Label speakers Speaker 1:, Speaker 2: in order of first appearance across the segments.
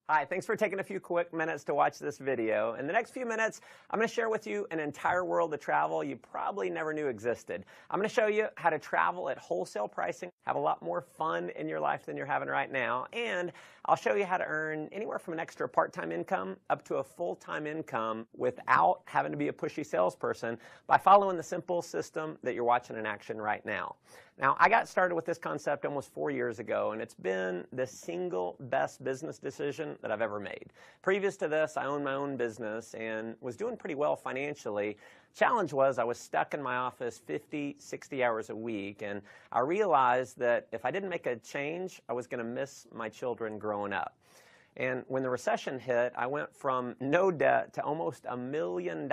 Speaker 1: Hi, thanks for taking a few quick minutes to watch this video. In the next few minutes, I'm going to share with you an entire world of travel you probably never knew existed. I'm going to show you how to travel at wholesale pricing, have a lot more fun in your life than you're having right now, and I'll show you how to earn anywhere from an extra part-time income up to a full-time income without having to be a pushy salesperson by following the simple system that you're watching in action right now. Now, I got started with this concept almost 4 years ago, and it's been the single best business decision that I've ever made. Previous to this, I owned my own business and was doing pretty well financially. Challenge was I was stuck in my office 50, 60 hours a week, and I realized that if I didn't make a change, I was going to miss my children growing up. And when the recession hit, I went from no debt to almost $1 million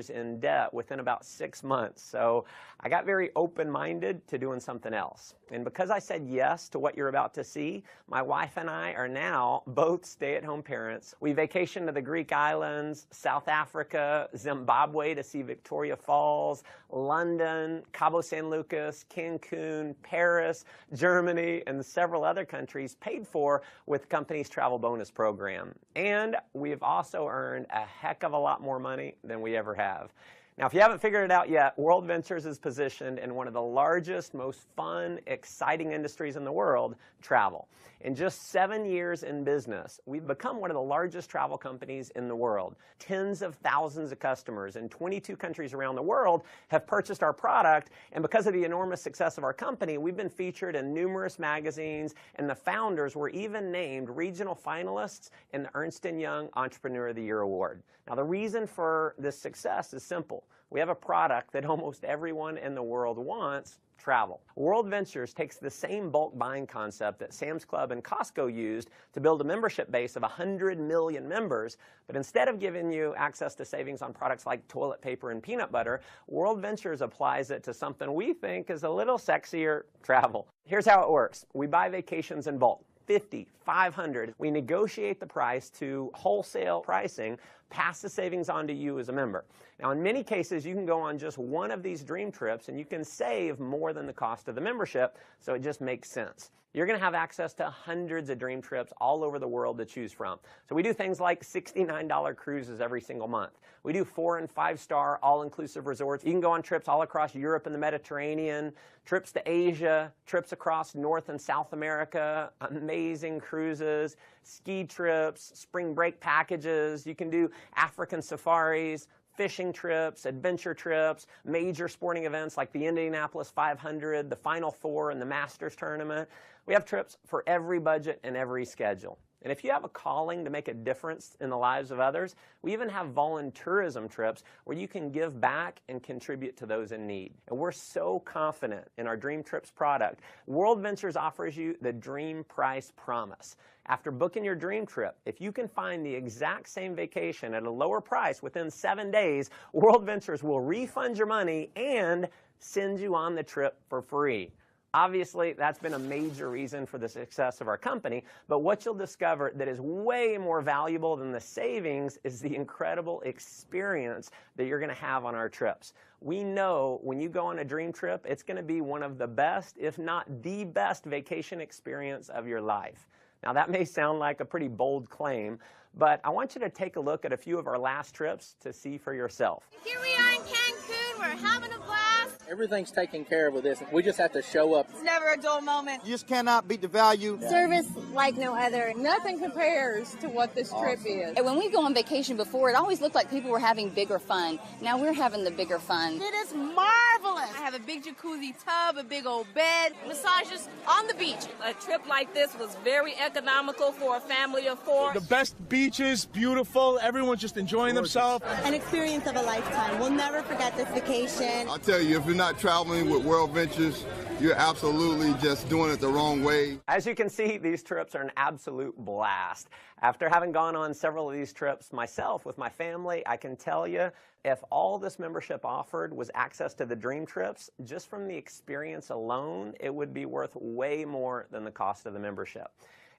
Speaker 1: in debt within about 6 months. So I got very open-minded to doing something else. And because I said yes to what you're about to see, my wife and I are now both stay-at-home parents. We vacationed to the Greek islands, South Africa, Zimbabwe to see Victoria Falls, London, Cabo San Lucas, Cancun, Paris, Germany, and several other countries paid for with the company's travel bonus program. And we've also earned a heck of a lot more money than we ever have. Now, if you haven't figured it out yet, World Ventures is positioned in one of the largest, most fun, exciting industries in the world, travel. In just 7 years in business, we've become one of the largest travel companies in the world. Tens of thousands of customers in 22 countries around the world have purchased our product, and because of the enormous success of our company, we've been featured in numerous magazines, and the founders were even named regional finalists in the Ernst & Young Entrepreneur of the Year Award. Now, the reason for this success is simple. We have a product that almost everyone in the world wants: travel. World Ventures takes the same bulk buying concept that Sam's Club and Costco used to build a membership base of 100 million members, but instead of giving you access to savings on products like toilet paper and peanut butter, World Ventures applies it to something we think is a little sexier: travel. Here's how it works. We buy vacations in bulk. 50, 500. We negotiate the price to wholesale pricing, pass the savings on to you as a member. Now, in many cases, you can go on just one of these dream trips and you can save more than the cost of the membership, so it just makes sense. You're going to have access to hundreds of dream trips all over the world to choose from. So we do things like $69 cruises every single month. We do 4- and 5-star all-inclusive resorts. You can go on trips all across Europe and the Mediterranean, trips to Asia, trips across North and South America, amazing cruises, ski trips, spring break packages. You can do African safaris, fishing trips, adventure trips, major sporting events like the Indianapolis 500, the Final Four, and the Masters tournament. We have trips for every budget and every schedule. And if you have a calling to make a difference in the lives of others, we even have volunteerism trips where you can give back and contribute to those in need. And we're so confident in our Dream Trips product. World Ventures offers you the Dream Price Promise. After booking your dream trip, if you can find the exact same vacation at a lower price within 7 days, World Ventures will refund your money and send you on the trip for free. Obviously, that's been a major reason for the success of our company, but what you'll discover that is way more valuable than the savings is the incredible experience that you're going to have on our trips. We know when you go on a dream trip, it's going to be one of the best, if not the best, vacation experience of your life. Now, that may sound like a pretty bold claim, but I want you to take a look at a few of our last trips to see for yourself.
Speaker 2: Here we are in Cancun. We're having a blast.
Speaker 3: Everything's taken care of with this. We just have to show up.
Speaker 2: It's never a dull moment.
Speaker 4: You just cannot beat the value.
Speaker 5: Service like no other.
Speaker 6: Nothing compares to what this trip is.
Speaker 5: And when we go on vacation before, it always looked like people were having bigger fun. Now we're having the bigger fun.
Speaker 2: It is marvelous. I have a big jacuzzi tub, a big old bed, massages on the beach.
Speaker 7: A trip like this was very economical for a family of 4.
Speaker 8: The best beaches, beautiful, everyone's just enjoying themselves.
Speaker 9: An experience of a lifetime. We'll never forget this vacation.
Speaker 4: I'll tell you, if you're not traveling with World Ventures, you're absolutely just doing it the wrong way.
Speaker 1: As you can see, these trips are an absolute blast. After having gone on several of these trips myself with my family, I can tell you, if all this membership offered was access to the dream trips, just from the experience alone, it would be worth way more than the cost of the membership.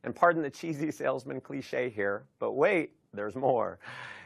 Speaker 1: And pardon the cheesy salesman cliche here, but wait, there's more.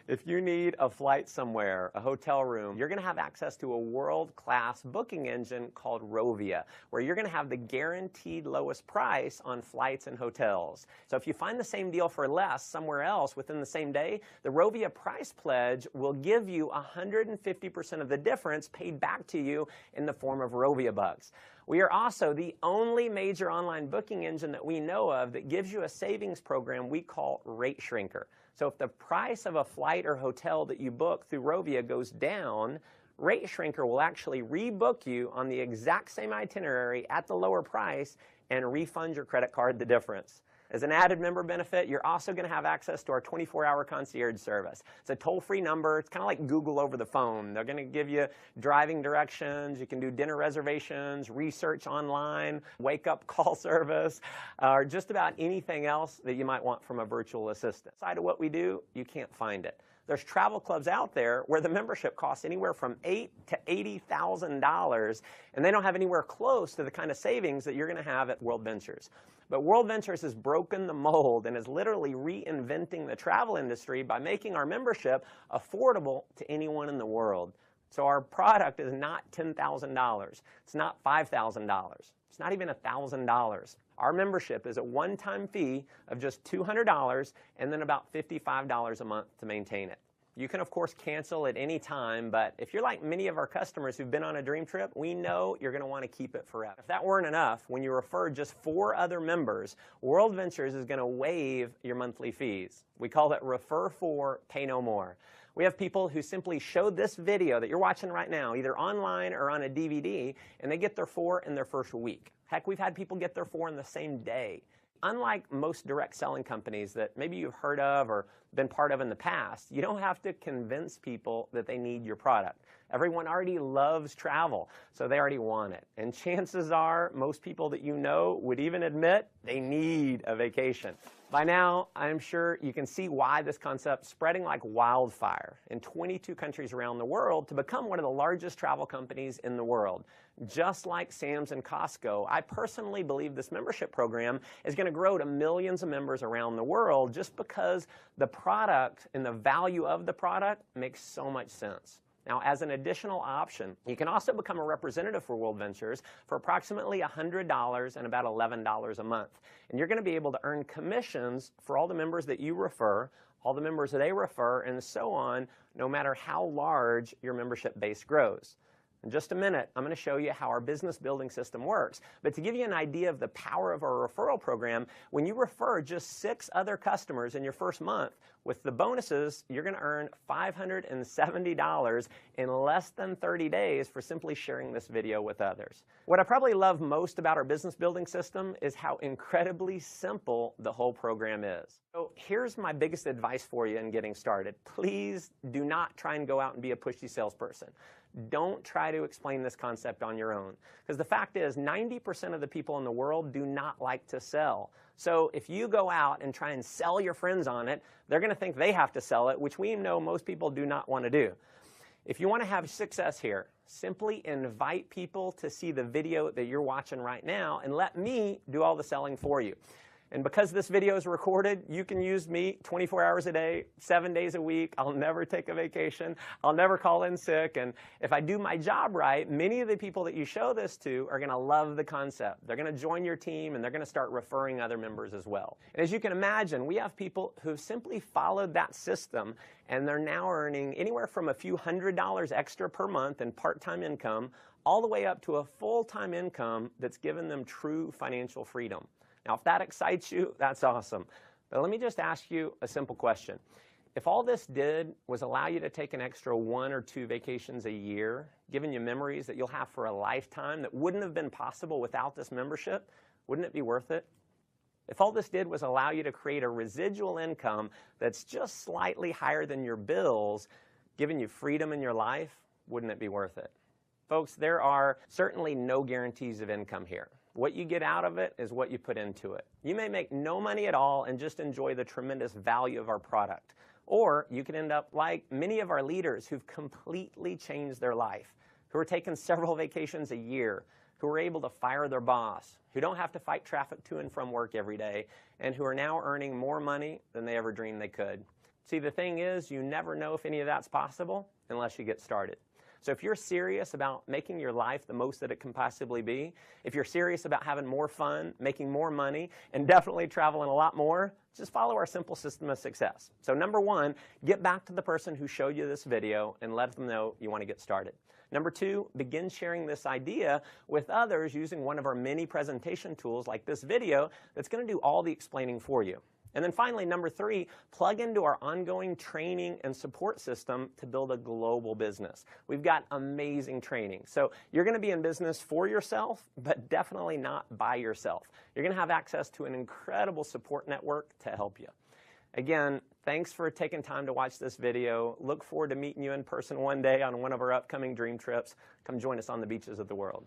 Speaker 1: If you need a flight somewhere, a hotel room, you're going to have access to a world-class booking engine called Rovia, where you're going to have the guaranteed lowest price on flights and hotels. So if you find the same deal for less somewhere else within the same day, the Rovia price pledge will give you 150% of the difference paid back to you in the form of Rovia bucks. We are also the only major online booking engine that we know of that gives you a savings program we call Rate Shrinker. So if the price of a flight or hotel that you book through Rovia goes down, Rate Shrinker will actually rebook you on the exact same itinerary at the lower price and refund your credit card the difference. As an added member benefit, you're also going to have access to our 24-hour concierge service. It's a toll-free number. It's kind of like Google over the phone. They're going to give you driving directions. You can do dinner reservations, research online, wake-up call service, or just about anything else that you might want from a virtual assistant. Outside of what we do, you can't find it. There's travel clubs out there where the membership costs anywhere from $8,000 to $80,000, and they don't have anywhere close to the kind of savings that you're going to have at World Ventures. But World Ventures has broken the mold and is literally reinventing the travel industry by making our membership affordable to anyone in the world. So our product is not $10,000. It's not $5,000. It's not even $1,000. Our membership is a one-time fee of just $200 and then about $55 a month to maintain it. You can, of course, cancel at any time, but if you're like many of our customers who've been on a dream trip, we know you're going to want to keep it forever. If that weren't enough, when you refer just 4 other members, World Ventures is going to waive your monthly fees. We call it Refer 4, Pay No More. We have people who simply show this video that you're watching right now, either online or on a DVD, and they get their 4 in their first week. Heck, we've had people get their 4 in the same day. Unlike most direct selling companies that maybe you've heard of or been part of in the past, you don't have to convince people that they need your product. Everyone already loves travel, so they already want it. And chances are most people that you know would even admit they need a vacation. By now, I'm sure you can see why this concept's spreading like wildfire in 22 countries around the world to become one of the largest travel companies in the world. Just like Sam's and Costco, I personally believe this membership program is going to grow to millions of members around the world just because the product and the value of the product makes so much sense. Now, as an additional option, you can also become a representative for World Ventures for approximately $100 and about $11 a month. And you're going to be able to earn commissions for all the members that you refer, all the members that they refer, and so on, no matter how large your membership base grows. In just a minute, I'm going to show you how our business building system works. But to give you an idea of the power of our referral program, when you refer just 6 other customers in your first month, with the bonuses, you're going to earn $570 in less than 30 days for simply sharing this video with others. What I probably love most about our business building system is how incredibly simple the whole program is. So here's my biggest advice for you in getting started. Please do not try and go out and be a pushy salesperson. Don't try to explain this concept on your own. Because the fact is, 90% of the people in the world do not like to sell. So if you go out and try and sell your friends on it, they're going to think they have to sell it, which we know most people do not want to do. If you want to have success here, simply invite people to see the video that you're watching right now and let me do all the selling for you. And because this video is recorded, you can use me 24 hours a day, 7 days a week. I'll never take a vacation. I'll never call in sick. And if I do my job right, many of the people that you show this to are going to love the concept. They're going to join your team, and they're going to start referring other members as well. And as you can imagine, we have people who've simply followed that system, and they're now earning anywhere from a few $100s extra per month in part-time income, all the way up to a full-time income that's given them true financial freedom. Now, if that excites you, that's awesome. But let me just ask you a simple question. If all this did was allow you to take an extra 1 or 2 vacations a year, giving you memories that you'll have for a lifetime that wouldn't have been possible without this membership, wouldn't it be worth it? If all this did was allow you to create a residual income that's just slightly higher than your bills, giving you freedom in your life, wouldn't it be worth it? Folks, there are certainly no guarantees of income here. What you get out of it is what you put into it. You may make no money at all and just enjoy the tremendous value of our product. Or you could end up like many of our leaders who've completely changed their life, who are taking several vacations a year, who are able to fire their boss, who don't have to fight traffic to and from work every day, and who are now earning more money than they ever dreamed they could. See, the thing is, you never know if any of that's possible unless you get started. So if you're serious about making your life the most that it can possibly be, if you're serious about having more fun, making more money, and definitely traveling a lot more, just follow our simple system of success. So number one, get back to the person who showed you this video and let them know you want to get started. Number two, begin sharing this idea with others using one of our many presentation tools like this video that's going to do all the explaining for you. And then finally, number three, plug into our ongoing training and support system to build a global business. We've got amazing training. So you're going to be in business for yourself, but definitely not by yourself. You're going to have access to an incredible support network to help you. Again, thanks for taking time to watch this video. Look forward to meeting you in person one day on one of our upcoming dream trips. Come join us on the beaches of the world.